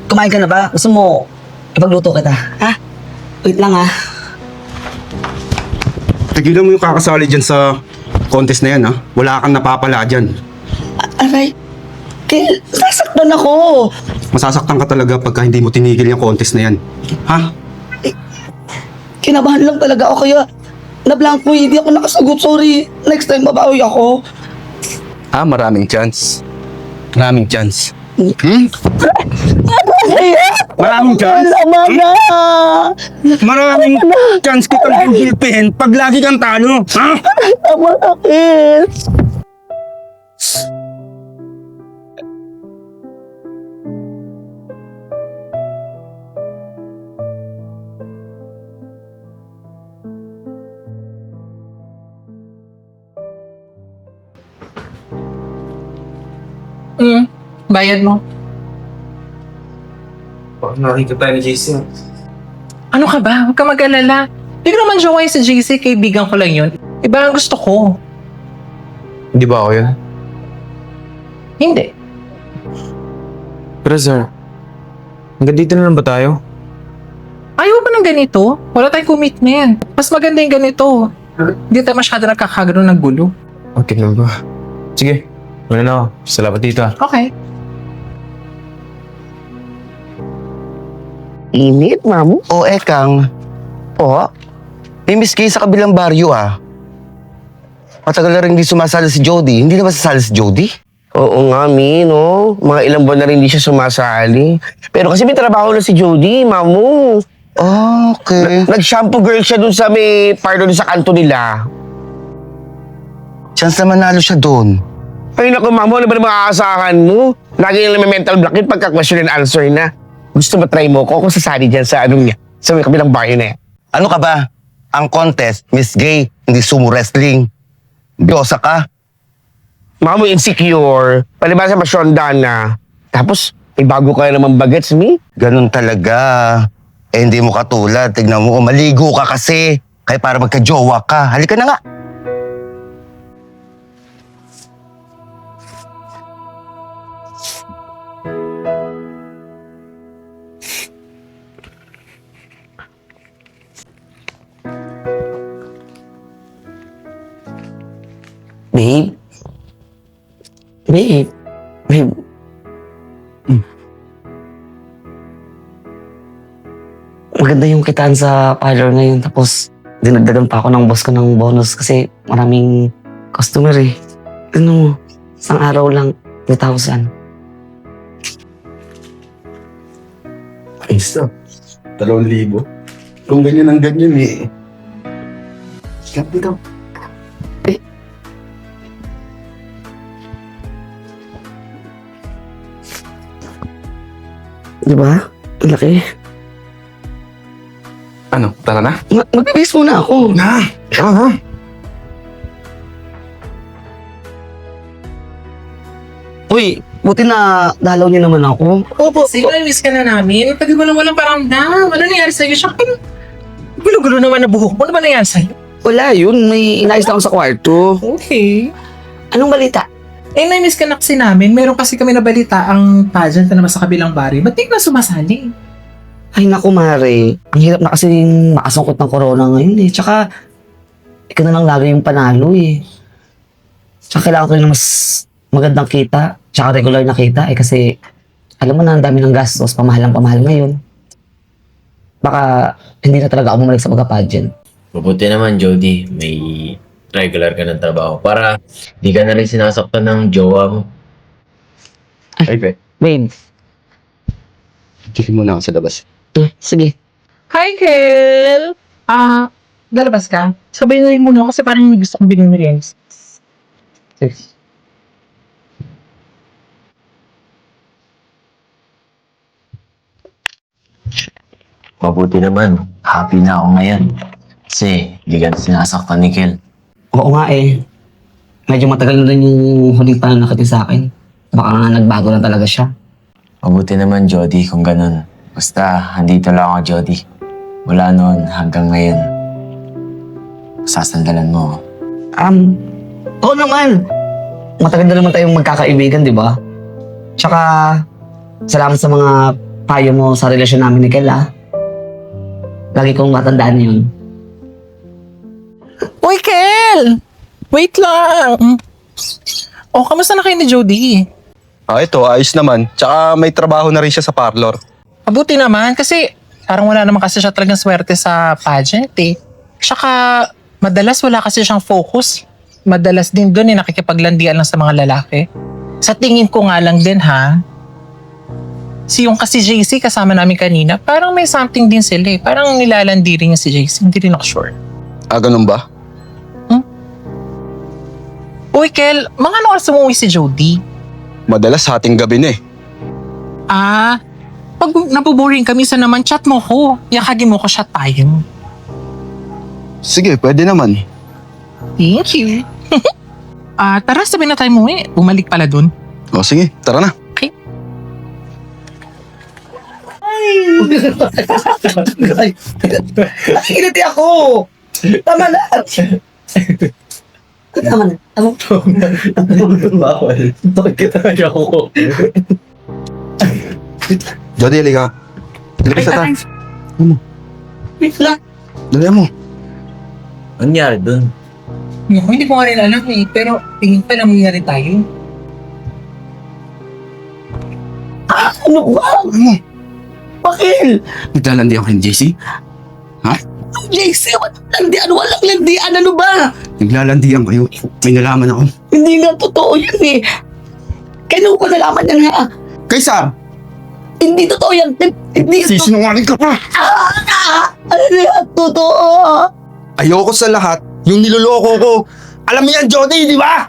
Kumain ka na ba? Gusto mo ipagluto kita, ha? Wait lang, ha? Tigilan mo yung kakasali dyan sa contest na yan, ha? Wala kang napapala dyan. Aray, sasaktan ako. Masasaktan ka talaga pagka hindi mo tinigil yung contest na yan. Ha? Kinabahan lang talaga ako kaya nablanko, hindi ako nakasagot. Sorry. Next time, babawi ako. Maraming chance. Maraming chance. Maraming chance? Tama na! Maraming chance kitang gugulpihin pag lagi kang talo. Ha? Tama na, Kels. Bayad mo. Baka nakikita tayo ni JC. Ano ka ba? Huwag ka mag-alala. Hindi ko naman jowa sa JC, kaibigan ko lang yun. Iba ang gusto ko. Hindi ba ako yun? Hindi. Pero sir, hanggang dito na lang ba tayo? Ayaw ba ng ganito? Wala tayong commitment. Mas maganda yung ganito. Hindi tayo masyado nagkakagano ng gulo. Okay na ba? Sige, muna na ako. Salamat dito ah. Okay. Init, ma'am. O, Ekang. Po? May miss kayo sa kabilang baryo, ah. Matagal na rin hindi sumasali si Jody. Hindi na ba sasali si Jody? Oo nga, Mi, no? Mga ilang buwan na rin hindi siya sumasali. Pero kasi may trabaho na si Jody, mamu. Okay. Nag-shampoo girl siya dun sa may pardo dun sa kanto nila. Chance na manalo siya doon. Ay naku, mamu, ano ba naman aasahan mo? Lagi yung may mental block yun pagka question and answer na. Gusto mo try mo ko kung sasali dyan sa anong niya, sa may kabilang baryo na yan. Ano ka ba? Ang contest, Miss Gay, hindi sumo wrestling. Diyosa ka. Mamu, insecure. Palibasa masyonda na. Tapos, may bago ka naman bagets, Mi. Ganun talaga. Eh, hindi mo katulad. Tignan mo, maligo ka kasi. Kaya para magka-jowa ka. Halika na nga. Babe? Babe? Babe? Maganda yung kitaan sa parlor ngayon. Tapos, dinagdagan pa ako ng boss ko ng bonus kasi maraming customer eh. Ano, isang araw lang, 2,000. Ayos na. 2,000. Kung ganyan ang ganyan eh. Kap dito. Di ba? Ang laki. Ano, tara na? Mag-base muna ako. Na! Tara na! Uy, buti na dalaw niyo naman ako. Opo. Sige, miss ka na namin. Tagal mo lang walang paramdam. Ano nangyari sa'yo? Siya, gulo-gulo naman na buhok mo. Ano ba nangyari sa'yo? Wala yun. May inayos lang ako sa kwarto. Okay. Anong balita? Eh, na-miss ka na kasi namin. Meron kasi kami nabalita ang pageant na naman sa kabilang bari. Ba't di ka na sumasali? Ay naku, Mare. Ang hirap na kasi makasungkot ng corona ngayon eh. Tsaka, ikaw na lang lagi yung panalo eh. Tsaka kailangan ko rin ng mas magandang kita. Tsaka regular na kita eh kasi alam mo na ang dami ng gastos. Pamahal ngayon. Baka hindi na talaga ako bumalik sa pagka-pageant. Mabuti naman, Jody. May regular ka ng trabaho para di ka na rin sinasaktan ng jowa mo. Ay, pe. Babe, Chill muna ako sa labas. sige. Hi, Kel! Lalabas ka? Sabay na rin muna ako kasi parang may gusto kong bilhin mo rin. Sige. Mabuti naman. Happy na ako ngayon. Kasi di ka na sinasaktan ni Kel. Oo nga eh. Medyo matagal na rin yung huling pananakit sa akin. Baka nga nagbago na talaga siya. Mabuti naman, Jody, kung ganun. Basta, andito lang ako, Jody. Mula noon hanggang ngayon. Sasandalan mo. Oo naman. Matagal na naman tayong magkakaibigan, di ba? Tsaka, Salamat sa mga payo mo sa relasyon namin ni Kel, ah. Lagi kong matandaan yun. Uy, Kel! Wait lang. Oh, kamusta na kayo ni Jody? Ito, ayos naman. Tsaka may trabaho na rin siya sa parlor. Mabuti naman kasi parang wala naman kasi siya talagang swerte sa pageant eh. Tsaka madalas wala kasi siyang focus. Madalas din doon nakikipaglandian lang sa mga lalaki. Sa tingin ko nga lang din ha, yung kasi JC kasama namin kanina, parang may something din sila eh. Parang nilalandi rin yung si JC, hindi rin ako sure. Ganun ba? Uy, Kel, mga ano oras umuwi si Jody? Madalas hating gabi na eh. Pag nabuboring kami sa naman, chat mo ko. Yakagin mo ko, chat tayo. Sige, pwede naman. Thank you. Tara, sabi na tayo mo eh. Bumalik pala dun. O sige, tara na. Nakikiliti ako! Tama na! Tama na. Bawal. Bakit kita kaya ako? Jody, halika. Halika sa taas. Wait lang. Dali mo. Ano nangyari dun? Hindi ko nga rin alam eh. Pero tingin pa lang nangyari tayo. Ano ba? Pakil! Naglalandi ako kay JC? JC, walang landian, ano ba? Naglalandian kayo. May nalaman ako. Hindi nga totoo yan eh. Kailan ko nalaman yan ha? Kay Sam! Hindi totoo yan. Hindi Sisinungaling ka pa! Ano na yan? Totoo. Ayoko sa lahat yung niloloko ko. Alam mo yan, Jody, di ba?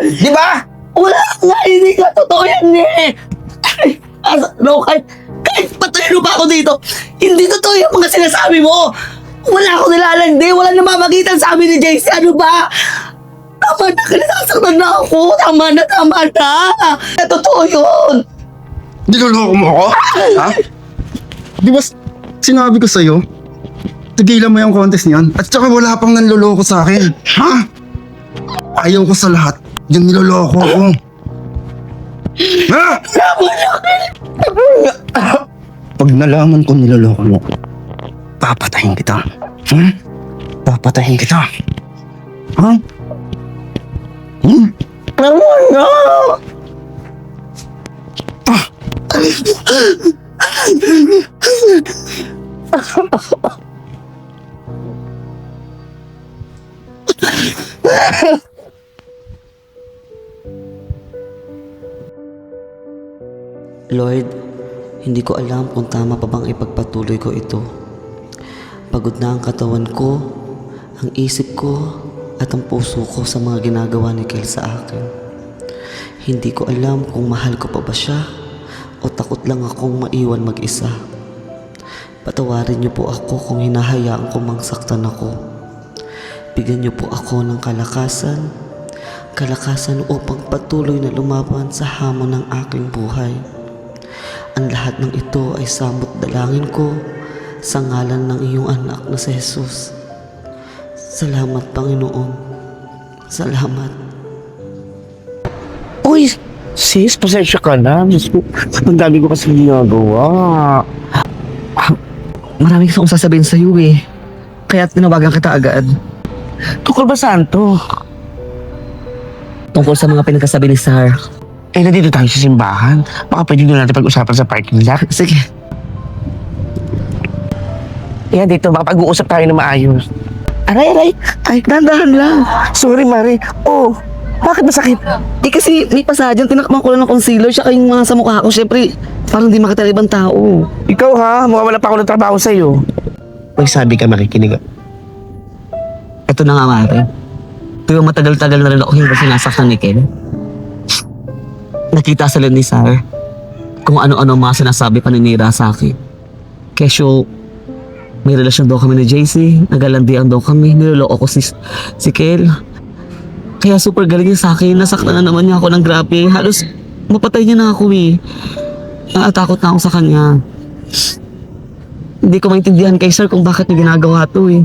Di ba? Wala nga, hindi nga totoo yan eh. Kahit patulino pa ako dito, hindi totoo yung mga sinasabi mo. Wala akong nilalandi, wala namamagitan sa amin ni JC. Ano ba? Tama na, kinasasaktan na ako. Tama na. Totoo yun. Niloloko mo ako? Ha? Di ba sinabi ko sa'yo? Tigilan mo yung contest niyan. At saka wala pang nanloloko sa akin. Ha? Ayaw ko sa lahat. Yung niloloko ko. Ha? Pag nalaman ko niloloko mo, papatayin kita. Papatayin kita. Ha? Tama na. Lord, hindi ko alam kung tama pa bang ipagpatuloy ko ito. Pagod na ang katawan ko, ang isip ko, at ang puso ko sa mga ginagawa ni Kel sa akin. Hindi ko alam kung mahal ko pa ba siya o takot lang akong maiwan mag-isa. Patawarin niyo po ako kung hinahayaan ko mangsaktan ako. Bigyan niyo po ako ng kalakasan upang patuloy na lumaban sa hamon ng aking buhay. Ang lahat ng ito ay samot dalangin ko sa ngalan ng iyong anak na si Jesus. Salamat, Panginoon. Salamat. Uy, sis, pasensya ka na. Diyos ko, ang dami ko kasi ginagawa. Marami akong sasabihin sa'yo eh. Kaya tinawagan kita agad. Tukol ba saan to? Tungkol sa mga pinagkasabi ni Sar. Nandito tayo sa simbahan. Baka pwede doon natin pag-usapan sa parking lot. Sige. Yan, dito, baka pag-uusap tayo na maayos. Aray. Ay, dandahan lang. Sorry, Mari. Oh, bakit masakit? Kasi may pasadyan, tinakman ko lang ng concealer, siya kayong mga sa mukha ko. Siyempre, parang di makita ng ibang tao. Ikaw ha, mawawala pa ako ng trabaho sa'yo. Magsabi ka, makikinig. Ito na nga, Mare. Pero matagal-tagal na rin ako hindi sinasaktan ni Ken. Nakita sila ni Sar kung ano-ano mga sinasabi paninira sa akin. Kesyo, may relasyon daw kami ni JC, nagalandian daw kami, niloloko ko si Kel. Kaya super galing niya sa akin, nasaktan na naman niya ako ng grabe. Halos mapatay niya na ako eh. Natatakot na ako sa kanya. Hindi ko maintindihan kay Sir kung bakit niya ginagawa to eh.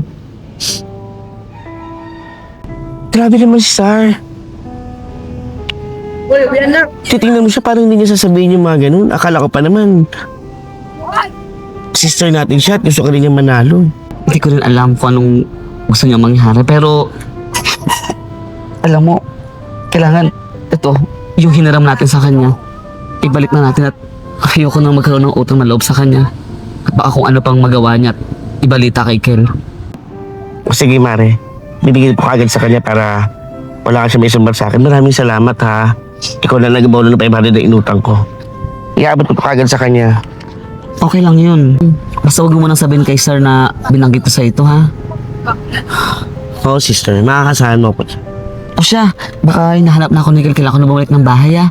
Grabe naman si Sar. Titingnan mo siya parang hindi niya sasabihin yung mga ganun. Akala ko pa naman, sister natin siya at gusto ka rin niya manalo. Hindi ko rin alam kung anong gusto niya mangyari. Pero, alam mo, kailangan, ito, yung hiniram natin sa kanya, ibalik na natin at ayoko nang magkaroon ng utang na loob sa kanya. At baka kung ano pang magawa niya at ibalita kay Kel. O sige, Mare. Bibigyan ko agad sa kanya para wala ka siya may sumbat sa akin. Maraming salamat, ha. Ikaw na nag-abono ng 500 na inutang ko. Iabot ko agad sa kanya. Okay lang yun. Basta huwag mo nang sabihin kay sir na binanggit ko sa ito, ha? Oo, sister. Makakasahan mo ko. O siya, baka hinahanap na ako ni Kel. Kailangan ko na bumalik ng bahay, ha?